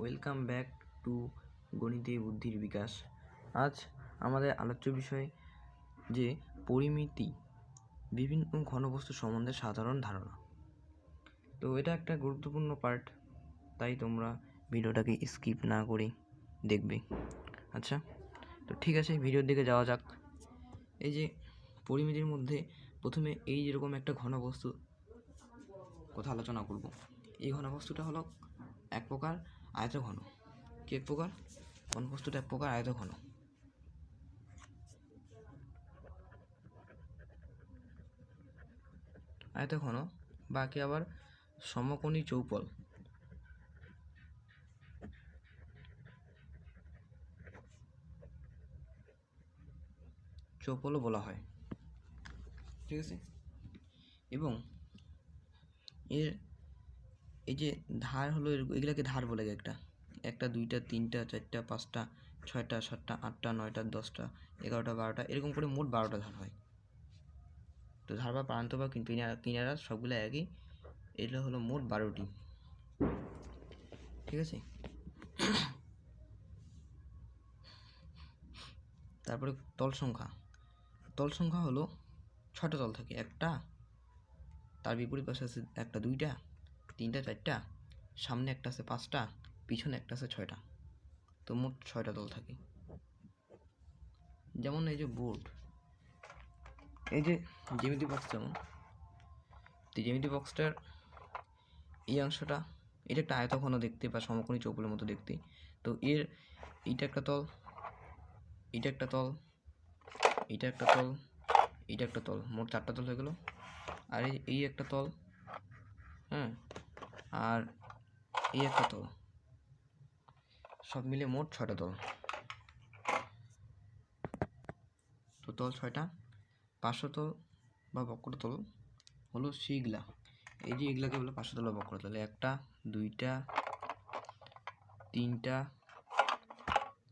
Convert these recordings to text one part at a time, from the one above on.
Welcome back to গণিতে বুদ্ধির বিকাশ। আজ আমাদের আলোচ্য বিষয় যে পরিমিতি, বিভিন্ন ঘনবস্তু সম্বন্ধে সাধারণ ধারণা। তো এটা একটা গুরুত্বপূর্ণ পার্ট, তাই তোমরা ভিডিওটাকে স্কিপ না করে দেখবে। আচ্ছা, তো ঠিক আছে, ভিডিওর দিকে যাওয়া যাক। এই যে পরিমিতির মধ্যে প্রথমে এই যেরকম একটা ঘনবস্তু কথা আলোচনা করব। এই ঘনবস্তুটা হলো এক প্রকার আয়তঘন। কি এক প্রকার? ঘনবস্তুটা এক প্রকার আয়তঘন। আয়তঘন বাকি আবার সমকোণী চৌপল। চৌপলও বলা হয়, ঠিক আছে। এবং এর এই যে ধার হলো, এগুলাকে ধার বলে। একটা দুইটা তিনটা চারটা পাঁচটা ছয়টা সাতটা আটটা নয়টা 10টা 11টা 12টা এরকম করে মোট 12টা ধার হয়। তো ধার বা প্রান্ত বা কিনারা সবগুলো একই, এটা হলো মোট 12টি, ঠিক আছে। তারপরে তল সংখ্যা হলো 6টা তল থাকে। একটা, তার বিপরীত পাশে আছে একটা দুইটা তিনটা চারটা, সামনে একটা আছে 5টা, পিছনে একটা আছে 6টা। তো মোট 6টা তল থাকে। যেমন এই যে বোর্ড, এই যে জ্যামিতি বক্স, যেমন জ্যামিতি বক্সটার এই অংশটা, এটা একটা আয়তঘন দেখতে বা সমকোণী চৌপলের মতো দেখতে। তো এইটা একটা তল, এটা একটা তল, এটা একটা তল, এটা একটা তল, মোট 4টা তল হয়ে গেল। আর এই একটা তল, হ্যাঁ, আর এই একটা তল, সব মিলে মোট 6টা তল। তো তল 6টা। পার্শ্বতল বা বক্রতল হলো সেইগুলা, এই যে এগুলাকে বলে পার্শ্বতল বা বক্রতল। একটা দুইটা তিনটা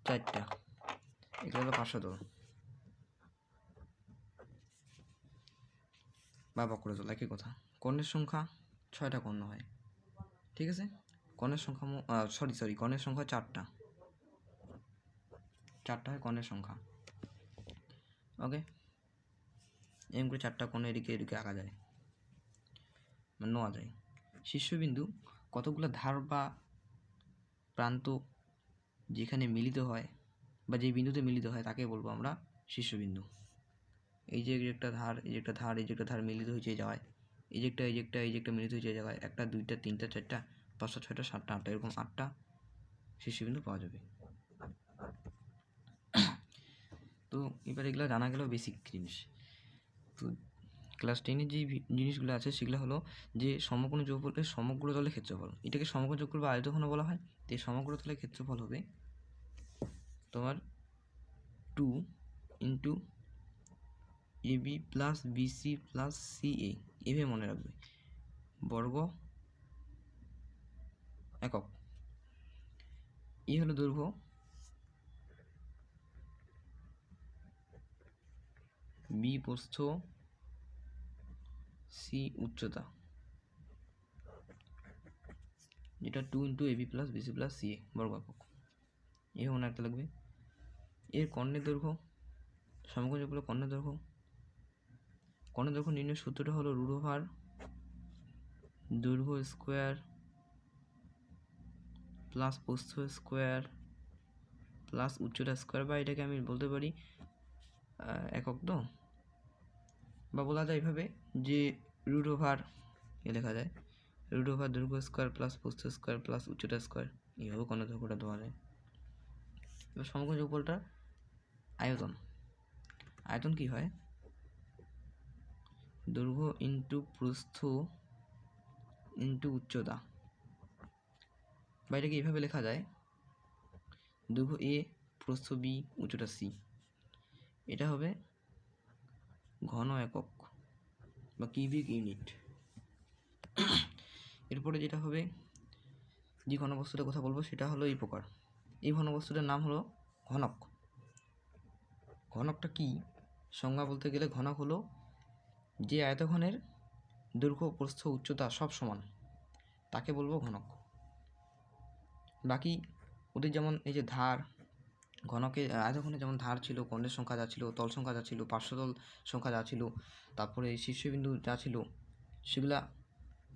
চারটা, এগুলো হলো পার্শ্বতল বা বক্রতল, একই কথা। কর্ণের সংখ্যা 6টা কর্ণ হয়, ঠিক আছে। কর্ণের সংখ্যা কর্ণের সংখ্যা 4টা হয় কর্ণের সংখ্যা। ওকে, এরকম করে 4টা কোণ এদিকে আঁকা যায়, নেওয়া যায়। শীর্ষবিন্দু কতগুলো ধার বা প্রান্ত যেখানে মিলিত হয় বা যে বিন্দুতে মিলিত হয় তাকে বলবো আমরা শীর্ষবিন্দু। এই যে একটা ধার, এই যে একটা ধার, এই যে একটা ধার মিলিত হয়েছে এই জায়গায়, এই যে একটা মিলিত হয়েছে এই জায়গায়, একটা দুইটা তিনটা চারটা পাঁচটা ছয়টা সাতটা আটটা, এরকম 8টা শীর্ষবিন্দু পাওয়া যাবে। তো এবার এগুলো জানা গেল বেসিক জিনিস। তো ক্লাস 10-এর যে জিনিসগুলো আছে সেগুলো হলো যে সমকোণী চৌপলের সমগ্র তলের ক্ষেত্রফল, এটাকে সমকোণী চৌপল বা আয়তঘন বলা হয়। তো এই সমগ্র তলের ক্ষেত্রফল হবে তোমার 2 into AB plus BC plus CA, এভাবে মনে রাখবে, বর্গ একক। এই হলো দৈর্ঘ্য, B প্রস্থ, C উচ্চতা, যেটা 2 into AB plus BC plus CA বর্গ একক, এই মনে রাখতে লাগবে। এর কর্ণের দৈর্ঘ্য, সমকোণী চৌপলের কর্ণের দৈর্ঘ্য নির্ণয়ের সূত্রটা হলো √, দৈর্ঘ্য স্কোয়ার প্লাস প্রস্থ স্কোয়ার প্লাস উচ্চতা স্কোয়ার, বা এটাকে আমি বলতে পারি একক, তো বা বলা যায় এভাবে যে √, লেখা যায় √, দৈর্ঘ্য স্কোয়ার প্লাস প্রস্থ স্কোয়ার প্লাস উচ্চতা স্কোয়ার, এইভাবে কর্ণের দৈর্ঘ্যটা দেওয়া যায়। এবার সমকোণী চৌপলটার আয়তন কি হয়? দৈর্ঘ্য ইন্টু প্রস্থ ইন্টু উচ্চতা, বা এটাকে এইভাবে লেখা যায় দৈর্ঘ্য A, প্রস্থ B, উচ্চতা C। এটা হবে ঘন একক বা কিউবিক ইউনিট। এরপরে যেটা হবে, যে ঘনবস্তুটার কথা বলবো সেটা হলো এই প্রকার। এই ঘনবস্তুটার নাম হলো ঘনক। ঘনকটা কি? সংজ্ঞা বলতে গেলে ঘনক হলো যে আয়তঘনের দৈর্ঘ্য প্রস্থ উচ্চতা সব সমান, তাকে বলবো ঘনক। বাকি ওদের যেমন এই যে ধার, ঘনকের আয়তঘনে যেমন ধার ছিল, কোণের সংখ্যা যা ছিল, তল সংখ্যা যা ছিল, পার্শ্বতল সংখ্যা যা ছিল, তারপরে শীর্ষবিন্দু যা ছিল, সেগুলা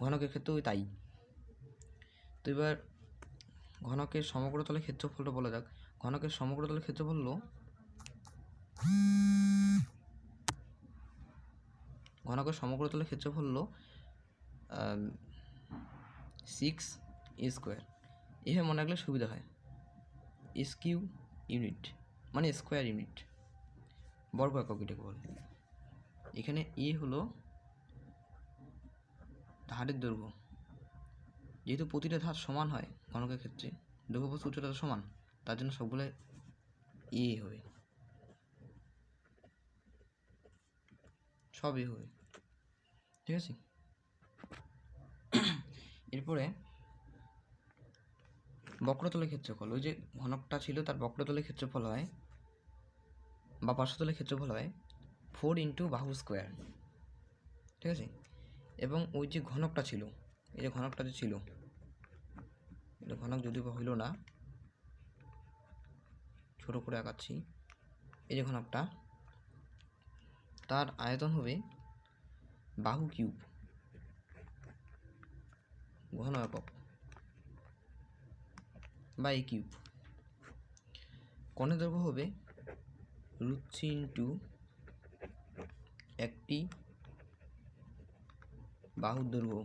ঘনকের ক্ষেত্রেও তাই। তো এবার ঘনকের সমগ্রতলের ক্ষেত্রফলটা বলা যাক। ঘনকের সমগ্রতলের ক্ষেত্রফল হলো ঘনকের সমগ্রতলের ক্ষেত্রফল হলো 6a²। এভাবে মনে রাখলে সুবিধা হয়। কিউ ইউনিট মানে স্কোয়ার ইউনিট, বর্গ একক এটাকে বলে। এখানে এ হলো ধারের দৈর্ঘ্য, যেহেতু প্রতিটা ধার সমান হয় ঘনকের ক্ষেত্রে, দৈর্ঘ্য প্রস্থ উচ্চতা সমান, তার জন্য সবগুলো এ হবে, সব এ হবে, ঠিক আছে। এরপরে বক্রতলের ক্ষেত্রফল, ওই যে ঘনকটা ছিল তার বক্রতলের ক্ষেত্রফল হয় বা পার্শ্বতলের ক্ষেত্রফল হয় 4 ইন্টু বাহু স্কোয়ার, ঠিক আছে। এবং ওই যে ঘনকটা ছিল, এই যে ঘনকটা যে ছিল, এটা ঘনক যদিও হইল না, ছোট করে আঁকাচ্ছি। এই যে ঘনকটা, তার আয়তন হবে বাহু কিউব ঘন একক বা এ কিউব। কোণের দৈর্ঘ্য হবে √3 ইন্টু একটি বাহুর দৈর্ঘ্য,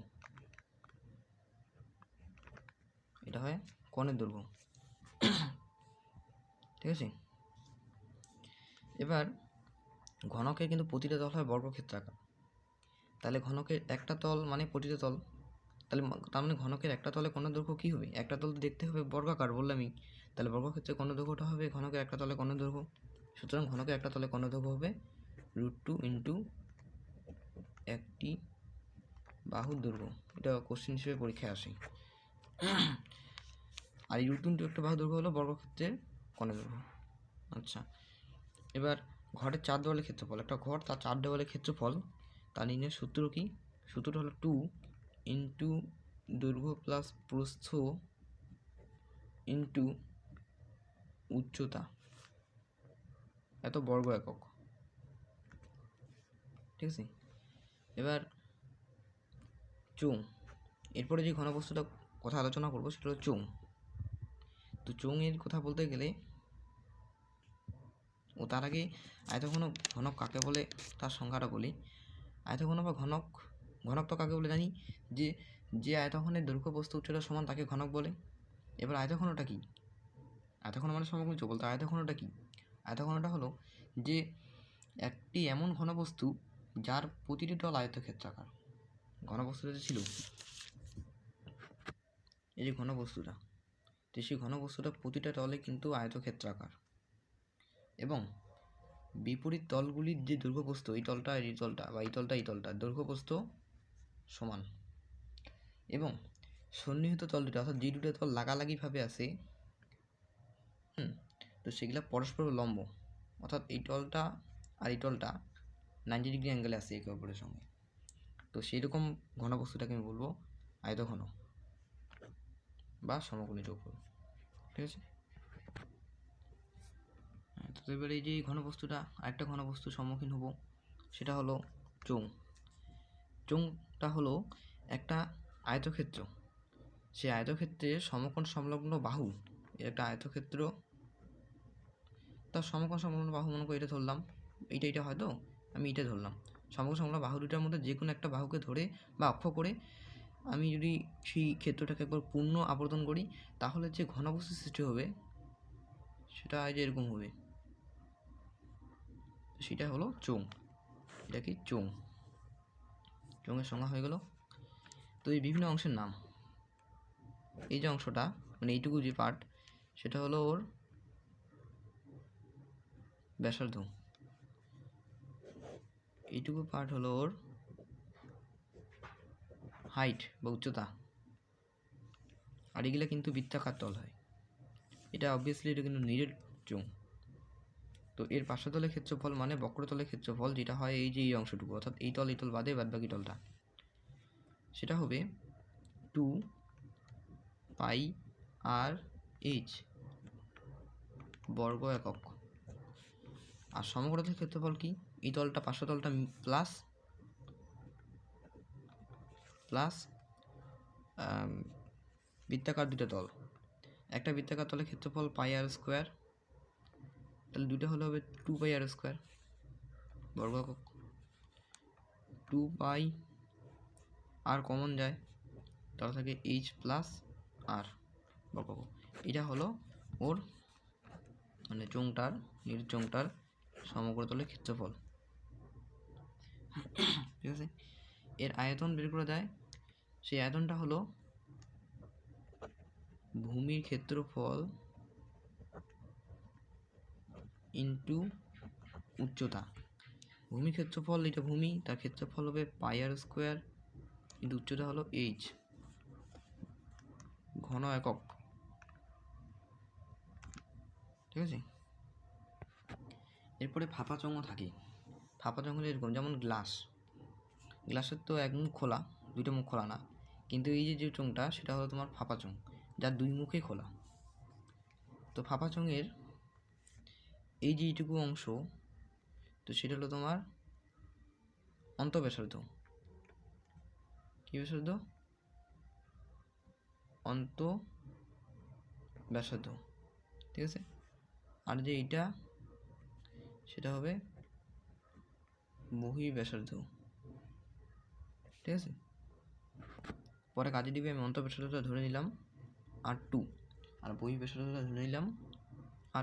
এটা হয় কোণের দৈর্ঘ্য, ঠিক আছে। এবার ঘনকের কিন্তু প্রতিটা তল হয় বর্গক্ষেত্রাকার, তাহলে ঘনকের একটা তল মানে প্রতিটা তল, তাহলে তার মানে ঘনকের একটা তলে কোণের দৈর্ঘ্য কী হবে? একটা তল দেখতে হবে বর্গাকার, বললামই। তাহলে বর্গক্ষেত্রে কোণের দৈর্ঘ্যটা হবে ঘনকের একটা তলে কোণের দৈর্ঘ্য। সুতরাং ঘনকের একটা তলে কোণের দৈর্ঘ্য হবে √2 ইন্টু একটি বাহুর দৈর্ঘ্য। এটা কোশ্চেন হিসেবে পরীক্ষায় আসে। আর এই √2 ইন্টু একটা বাহুর দৈর্ঘ্য হলো বর্গক্ষেত্রের কোণের দৈর্ঘ্য। আচ্ছা, এবার ঘরের 4 দেওয়ালের ক্ষেত্রফল, একটা ঘর তার 4 দেওয়ালের ক্ষেত্রফল, তার নির্ণয়ের সূত্র কি? সূত্রটা হলো 2 ইন্টু দৈর্ঘ্য প্লাস প্রস্থ ইন্টু উচ্চতা এত বর্গ একক, ঠিক আছে। এবার চোঙ, এরপরে যে ঘনবস্তুটা কথা আলোচনা করবো সেটা হলো চোঙ। তো চোঙের কথা বলতে গেলে ও তার আগে আয়তঘন ঘনক কাকে বলে তার সংজ্ঞাটা বলি। আয়তঘন বা ঘনক, ঘনক তো কাকে বলে জানি, যে যে আয়তঘনের দৈর্ঘ্য প্রস্থ উচ্চতা সমান তাকে ঘনক বলে। এবার আয়তঘনটা কি? আয়তঘন মানে সমকোণী বলতে আয়তঘনটা কি? আয়তঘনটা হলো যে একটি এমন ঘনবস্তু যার প্রতিটি তল আয়তক্ষেত্রাকার। ঘনবস্তুটা যে ছিল, এই যে ঘনবস্তুটা, তো সেই ঘনবস্তুটা প্রতিটা তলে কিন্তু আয়তক্ষেত্রাকার, এবং বিপরীত তলগুলির যে দৈর্ঘ্যপ্রস্থ, এই তলটা এই তলটা বা এই তলটা এই তলটা দৈর্ঘ্যপ্রস্থ সমান, এবং সন্নিহিত তল দুটো অর্থাৎ যে দুটো তল লাগালাগিভাবে আছে, তো সেগুলো পরস্পর লম্ব, অর্থাৎ এই তলটা আর এই তলটা 90 ডিগ্রি অ্যাঙ্গেলে আছে একে অপরের সঙ্গে। তো সেই রকম ঘনবস্তুটাকে আমি বলবো আয়তঘন বা সমকোণী চৌকোণ, ঠিক আছে। তো এবার এই যে ঘনবস্তুটা আরেকটা ঘনবস্তুর সম্মুখীন হব, সেটা হলো চোঙ। চোঙটা হলো একটা আয়তক্ষেত্র, সেই আয়তক্ষেত্রের সমকোণ সংলগ্ন বাহু, এর একটা আয়তক্ষেত্র, তার সমকোণ সংলগ্ন বাহু মনে করে এটা ধরলাম, এইটা হয়তো আমি এটা ধরলাম। সমকোণ সংলগ্ন বাহু দুটার মধ্যে যে কোনো একটা বাহুকে ধরে বা অক্ষ করে আমি যদি সেই ক্ষেত্রটাকে একবার পূর্ণ আবর্তন করি, তাহলে যে ঘনবস্তু সৃষ্টি হবে সেটা যে এরকম হবে, সেটা হলো চোঙ। এটা কি? চোঙ। চোঙের সংজ্ঞা হয়ে গেল। তো এই বিভিন্ন অংশের নাম, এই যে অংশটা মানে এইটুকু যে পার্ট, সেটা হলো ওর ব্যাসার্ধ, এইটুকু পার্ট হলো ওর হাইট বা উচ্চতা, আর এগুলো কিন্তু বৃত্তাকার তল হয়। এটা অবভিয়াসলি এটা কিন্তু নিরেট চোঙ। তো এর পার্শ্বতলের ক্ষেত্রফল মানে বক্রতলের ক্ষেত্রফল, যেটা হয় এই যে এই অংশটুকু, অর্থাৎ এই তল বাদে বাদবাকি তলটা, সেটা হবে 2 পাই আর এইচ বর্গ একক। আর সমগ্র তলের ক্ষেত্রফল কি? এই তলটা পার্শ্ব তলটা প্লাস বৃত্তাকার দুটো তল। একটা বৃত্তাকার তলের ক্ষেত্রফল পাই আর স্কোয়ার, তাহলে দুটো হলে হবে 2 পাই আর স্কোয়ার বর্গ একক। 2 পাই আর কমন যায়, তাহলে থাকে এইচ প্লাস আর বর্গ একক। এটা হলো ওর মানে চোঙটার সমগ্র তলের ক্ষেত্রফল। ঠিক আছে, এর আয়তন বের করা যায়। সেই আয়তনটা হলো ভূমির ক্ষেত্রফল ইন্টু উচ্চতা। ভূমির ক্ষেত্রফল, এটা ভূমি, তার ক্ষেত্রফল হবে পাই আর স্কোয়ার কিন্তু উচ্চতা হলো এইচ ঘন একক। ঠিক আছে, এরপরে ফাঁপা চোঙ থাকে। ফাঁপা চোঙ হলে এরকম, যেমন গ্লাসের তো এক মুখ খোলা, দুইটা মুখ খোলা না, কিন্তু এই যে চোঙটা সেটা হলো তোমার ফাঁপা চোঙ, যার দুই মুখেই খোলা। তো ফাঁপা চোঙের এই যে এইটুকু অংশ, তো সেটা হলো তোমার অন্তঃব্যাসার্ধ। কি ব্যাসার্ধ? অন্তঃব্যাসার্ধ। ঠিক আছে, আর যে এইটা সেটা হবে বহিঃব্যাসার্ধ। ঠিক আছে, পরে কাজে দিবে। আমি অন্তঃব্যাসার্ধটা ধরে নিলাম R2 আর বহিঃব্যাসার্ধটা ধরে নিলাম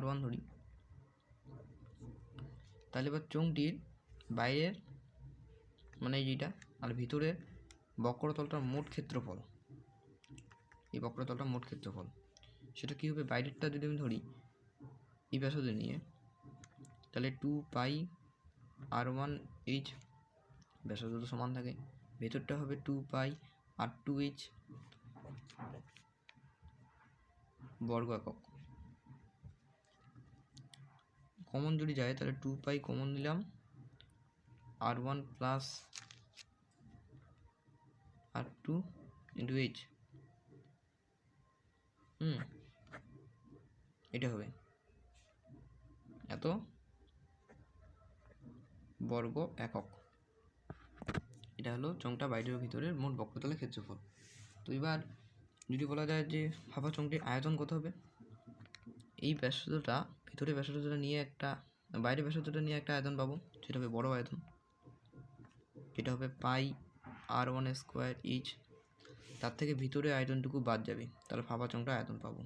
R1 ধরি। তাহলে এবার চোঙটির বাইরের মানে এইটা আর ভিতরের বক্রতলটার মোট ক্ষেত্রফল, এই বক্রতলটার মোট ক্ষেত্রফল সেটা কী হবে? বাইরেরটা যদি আমি ধরি এই ব্যাসার্ধ নিয়ে, তাহলে 2 পাই R1 এইচ, ব্যাসার্ধ তো সমান থাকে, ভেতরটা হবে 2 পাই R2 এইচ বর্গ একক। কমন যদি যায় তাহলে 2 পাই কমন নিলাম, R1 plus R2 into H. এটা হবে এত বর্গ একক। এটা হলো চোঙটা বাইরের ও ভিতরের মোট বক্রতলের ক্ষেত্রফল। তো এবার যদি বলা যায় যে ফাঁপা চোঙটির আয়তন কত হবে, এই ব্যাসার্ধটা ভিতরে ব্যাসার্ধটা নিয়ে একটা, বাইরের ব্যাসার্ধটা নিয়ে একটা আয়তন পাবো, সেটা হবে বড় আয়তন, যেটা হবে পাই R1 স্কোয়ার ইচ। তার থেকে ভিতরে আয়তনটুকু বাদ যাবে, তাহলে ফাঁপা চোঙটা আয়তন পাবো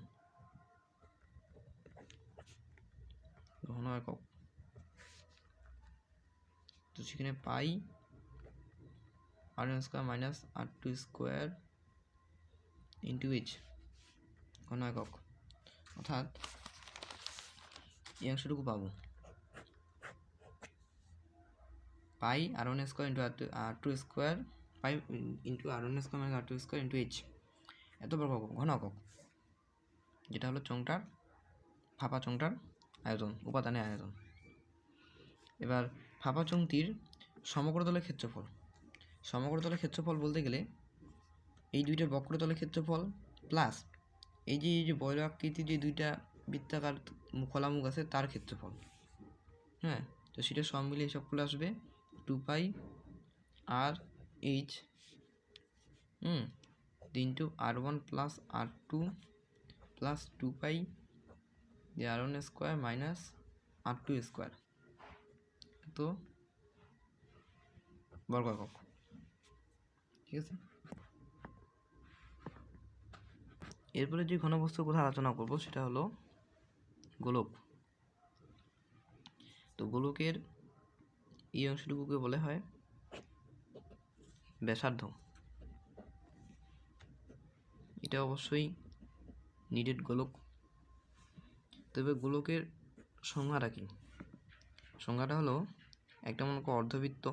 ঘন একক। তো সেখানে পাই R1 square minus R2 square into H ঘন একক, অর্থাৎ এই অংশটুকু পাবো পাই R1 square into R2 square, pi into R1 square minus R2 square into H এত বর্গ ঘন একক, যেটা হলো চোঙটার ফাঁপা চোঙটার আয়তন, উপাদানের আয়তন। এবার ফাঁপা চোঙটির সমগ্রতলের ক্ষেত্রফল। সমগ্রতলের ক্ষেত্রফল বলতে গেলে এই দুইটা বক্রতলের ক্ষেত্রফল প্লাস এই যে বর্গাকৃতির যে দুইটা বৃত্তাকার খোলা মুখ আছে তার ক্ষেত্রফল। হ্যাঁ, তো সেটা সব মিলে হিসাব করলে আসবে 2 pi r h into R1 plus R2 plus 2 pi R1 square minus R2 square তো বর্গ একক। ঠিক আছে, এরপরে যে ঘনবস্তুর কথা আলোচনা করব সেটা হলো গোলক। তো গোলকের এই অংশটুকুকে বলে হয় ব্যাসার্ধ। এটা অবশ্যই নিডেড গোলক। তবে গোলকের সংজ্ঞাটা কি? সংজ্ঞাটা হলো একটা মনে করো অর্ধবৃত্ত,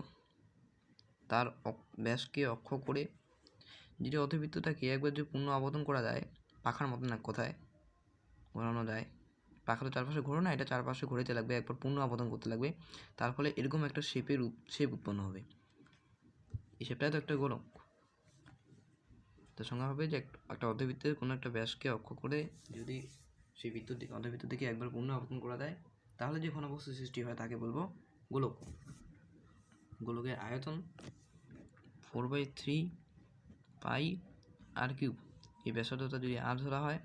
তার ব্যাসকে অক্ষ করে যেটা অর্ধবৃত্তটাকে একবার যদি পূর্ণ আবর্তন করা যায়, পাখার মতন এক কথায় ঘোরানো যায়, পাখা তো চারপাশে ঘোরো না, এটা চারপাশে ঘুরেতে লাগবে, একবার পূর্ণ আবর্তন করতে লাগবে, তার ফলে এরকম একটা শেপ উৎপন্ন হবে। এই শেপটাই তো একটা গোলক। তো সংজ্ঞা হবে যে একটা অর্ধবৃত্তের কোনো একটা ব্যাসকে অক্ষ করে যদি সেই অন্তর্বৃত্ত থেকে একবার পূর্ণ আবর্তন করা দেয়, তাহলে যে ঘনবস্তু সৃষ্টি হয় তাকে বলবো গোলক। গোলকের আয়তন 4/3 পাই আর কিউব। এই ব্যাসার্ধতা যদি আর ধরা হয়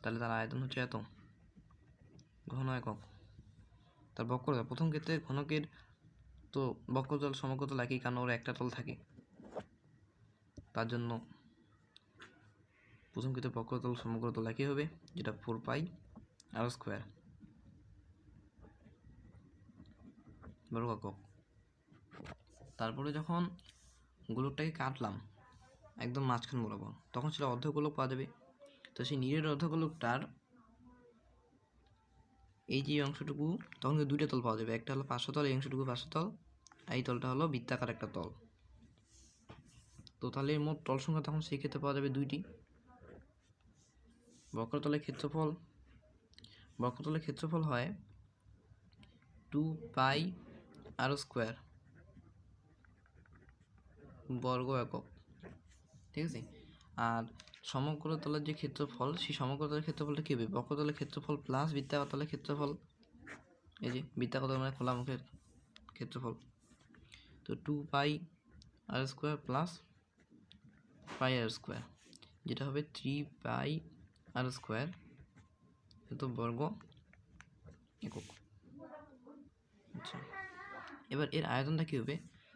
তাহলে তার আয়তন হচ্ছে এত ঘন একক। তার বক্রতা, প্রথম ক্ষেত্রে ঘনকের তো বক্রতল সমগ্রতল একই, কারণ ওর একটা তল থাকে, তার জন্য প্রথম ক্ষেত্রে বক্রতল সমগ্রতল একই হবে, যেটা 4 পাই আর স্কোয়ার বর্গ একক। তারপরে যখন গোলকটাকে কাটলাম একদম মাঝখান বরাবর, তখন সেটা অর্ধগোলক পাওয়া যাবে। তো সেই নিরেট অর্ধগোলকটার এই যে অংশটুকু, তখন দুইটা তল পাওয়া যাবে, একটা হলো পার্শ্বতল, এই অংশটুকু পার্শ্বতল, এই তলটা হলো বৃত্তাকার একটা তল। তো তাহলে মোট তল সংখ্যা তখন সেই ক্ষেত্রে পাওয়া যাবে 2টি। বক্রতলের ক্ষেত্রফল হয় 2 পাই আর স্কোয়ার বর্গ একক, ঠিক আছে। আর সমগ্র তলের যে ক্ষেত্রফল, সেই সমগ্র তলের ক্ষেত্রফলটা কী হবে? বক্রতলের ক্ষেত্রফল প্লাস বৃত্তাকার তলের ক্ষেত্রফল, এই যে বৃত্তাকার তল মানে খোলা মুখের ক্ষেত্রফল। তো 2 পাই আর স্কোয়ার প্লাস পাই আর স্কোয়ার, যেটা হবে 3 পাই আর স্কোয়ার এত বর্গ একক। আচ্ছা, এবার এর আয়তনটা কী হবে?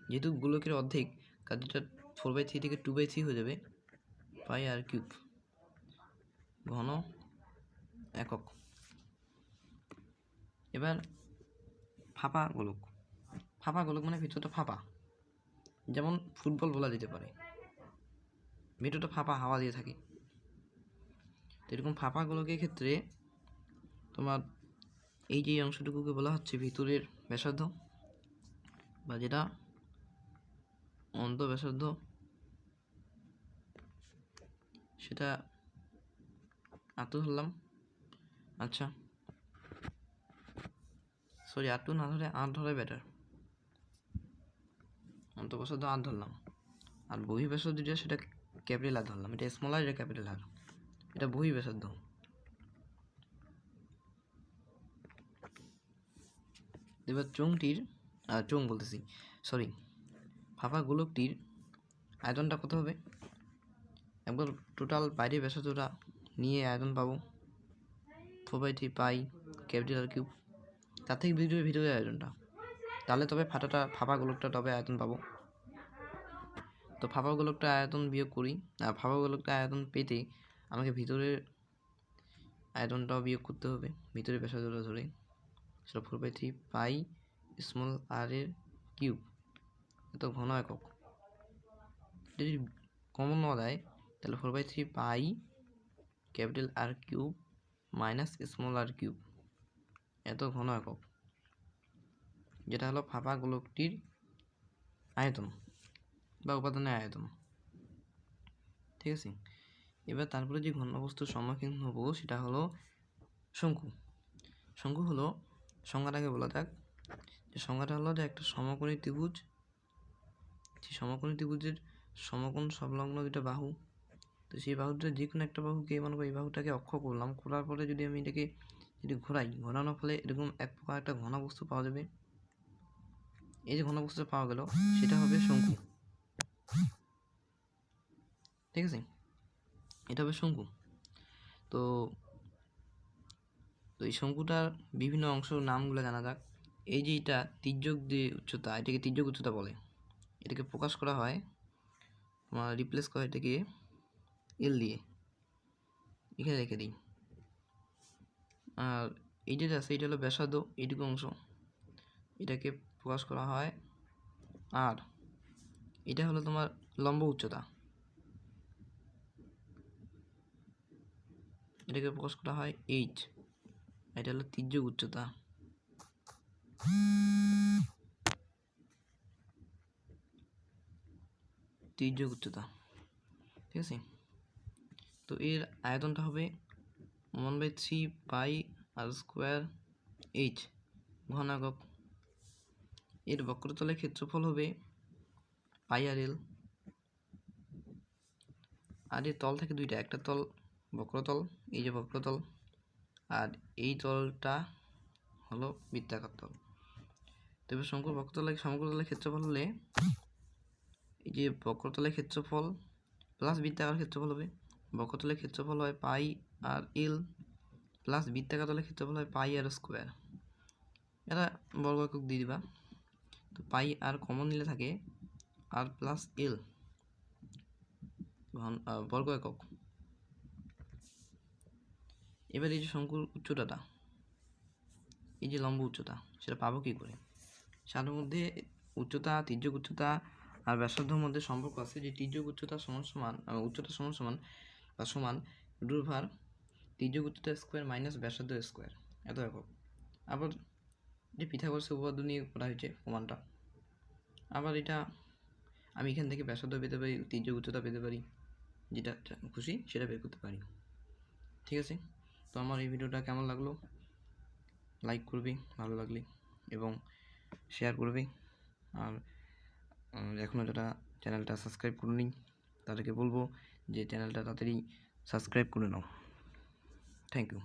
যেহেতু গোলকের অর্ধেক, কাজটা 4/3 থেকে 2/3 হয়ে যাবে, পাই আর কিউব ঘন একক। এবার ফাঁপা গোলক মানে ভিতরটা ফাঁপা, যেমন ফুটবল বলা যেতে পারে, ভিতরটা ফাঁপা হাওয়া দিয়ে থাকে। তো এরকম ফাঁপা গোলকের ক্ষেত্রে তোমার এই যে অংশটুকুকে বলা হচ্ছে ভিতরের ব্যাসার্ধ, বা যেটা অন্ত ব্যাসার্ধ, সেটা R2 ধরলাম। আচ্ছা সরি, R2 না ধরে R ধরে বেটার, অন্ত ব্যাসার্ধ R ধরলাম, আর বহি ব্যাসার্ধ যেটা সেটা ক্যাপিটাল আর ধরলাম। এটা স্মল আর, এটা ক্যাপিটাল আর, এটা বহি ব্যাসার্ধ। এবার ফাঁপা গোলকটির আয়তনটা কত হবে? একবার টোটাল বাইরের ব্যাসার্ধটা নিয়ে আয়তন পাবো 4/3 পাই ক্যাপিটাল আর কিউব, তার থেকে ভিতরে আয়তনটা, তাহলে তবে ফাঁপা গোলকটা তবে আয়তন পাবো। তো ফাঁপা গোলকটা আয়তন বিয়োগ করি, আর ফাঁপা গোলকটা আয়তন পেতে আমাকে ভিতরের আয়তনটাও বিয়োগ করতে হবে, ভিতরে ব্যাসার্ধটা ধরে, সেটা 4/3 পাই স্মল আর এর কিউব এত ঘন একক। যদি কমন নেওয়া যায় তাহলে 4/3 pi capital R cube minus small r cube এত ঘন একক, যেটা হলো ফাঁপা গোলকটির আয়তন বা উপাদানের আয়তন, ঠিক আছে। এবার তারপরে যে ঘনবস্তুর সম্মুখীন হবো সেটা হলো শঙ্কু হলো, সংজ্ঞাটাকে বলা যাক, যে সংজ্ঞাটা হলো যে একটা সমকোণী ত্রিভুজ, সেই সমকোণী ত্রিভুজের সমকোণ সংলগ্ন দুটো বাহু, তো সেই বাহুটা যে কোনো একটা বাহুকে, মনে করি এই বাহুটাকে অক্ষ করলাম, করার পরে যদি আমি এটাকে ঘোরানোর ফলে এরকম এক প্রকার একটা ঘনবস্তু পাওয়া যাবে। এই যে ঘনবস্তুটা পাওয়া গেল সেটা হবে শঙ্কু, ঠিক আছে, এটা হবে শঙ্কু। তো এই শঙ্কুটার বিভিন্ন অংশ নামগুলো জানা যাক। এই যে এটা তির্যক যে উচ্চতা, এটাকে তির্যক উচ্চতা বলে, এটাকে প্রকাশ করা হয়, তোমার রিপ্লেস করা এটাকে এল দিয়ে, এখানে রেখে দিই। আর এই যে আছে এটা হলো ব্যাসার্ধ, এইটুকু অংশ, এটাকে প্রকাশ করা হয় আর, এটা হলো তোমার লম্ব উচ্চতা, এটাকে প্রকাশ করা হয় এইচ, এটা হলো তির্যক উচ্চতা। ঠিক আছে। তো এর আয়তনটা হবে 1/3 পাই আর স্কোয়ার এইচ ঘন একক। এর বক্রতলের ক্ষেত্রফল হবে পাই আর এল, আর এর তল থাকে দুইটা, একটা তল বক্রতল, এই যে বক্রতল, আর এই তলটা হলো বৃত্তাকার তল। তবে শঙ্কুর বক্রতলের সমগ্রতলের ক্ষেত্রফল হলে এই যে বক্রতলের ক্ষেত্রফল প্লাস বৃত্তাকার ক্ষেত্রফল হবে। বক্রতলের ক্ষেত্রফল হয় পাই আর এল প্লাস বৃত্তাকার তলের ক্ষেত্রফল হয় পাই আর স্কোয়ার। এটা বর্গ একক দিয়ে দিবা। তো পাই আর কমন নিলে থাকে আর প্লাস এল বর্গ একক। এবার এই যে শঙ্কুর উচ্চতাটা, এই যে লম্ব উচ্চতা, সেটা পাবো কী করে? সাধারণের মধ্যে উচ্চতা, তির্যক উচ্চতা আর ব্যাসার্ধের মধ্যে সম্পর্ক আছে যে তির্যক উচ্চতা সমান উচ্চতা সমান বা সমান √ভার তির্যক উচ্চতা স্কোয়ার মাইনাস ব্যাসার্ধ স্কোয়ার, এত একক। আবার যে পিথাগোরাসের উপপাদ্য নিয়ে করা হয়েছে প্রমাণটা। আবার এটা আমি এখান থেকে ব্যাসার্ধ পেতে পারি, তির্যক উচ্চতা পেতে পারি, যেটা খুশি সেটা বের করতে পারি। ঠিক আছে, তো আমার এই ভিডিওটা কেমন লাগলো লাইক করবি ভালো লাগলে, এবং শেয়ার করবি। আর এখনও যারা চ্যানেলটা সাবস্ক্রাইব করুনি তাদেরকে বলবো যে চ্যানেলটা তাড়াতাড়ি সাবস্ক্রাইব করে নাও। Thank you.